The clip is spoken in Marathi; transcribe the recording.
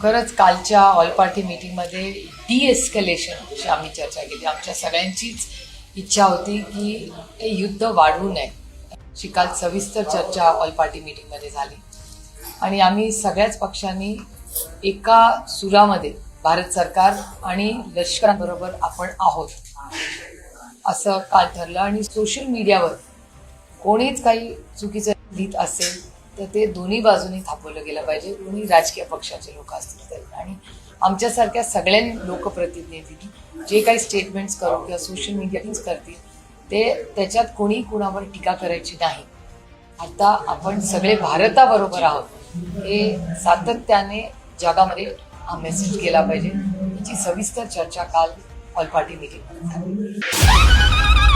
खरंच कालच्या ऑल पार्टी मीटिंगमध्ये डिएस्केलेशनची आम्ही चर्चा केली. आमच्या सगळ्यांचीच इच्छा होती की हे युद्ध वाढवू नये. अशी काल सविस्तर चर्चा ऑल पार्टी मीटिंगमध्ये झाली आणि आम्ही सगळ्याच पक्षांनी एका सुरामध्ये भारत सरकार आणि लष्कराबरोबर आपण आहोत असं काल ठरलं. आणि सोशल मीडियावर कोणीच काही चुकीचं लिहित असेल तर ते दोन्ही बाजूनी थांबवलं गेलं पाहिजे, कोणी राजकीय पक्षाचे लोक असतील तरी. आणि आमच्यासारख्या सगळ्या लोकप्रतिनिधींनी जे काही स्टेटमेंट्स करू किंवा सोशल मीडियातूनच करतील ते त्याच्यात कोणी कुणावर टीका करायची नाही. आता आपण सगळे भारताबरोबर आहोत हे सातत्याने जगामध्ये हा मेसेज केला पाहिजे. याची सविस्तर चर्चा काल ऑल पार्टी मीटिंगमध्ये झाली.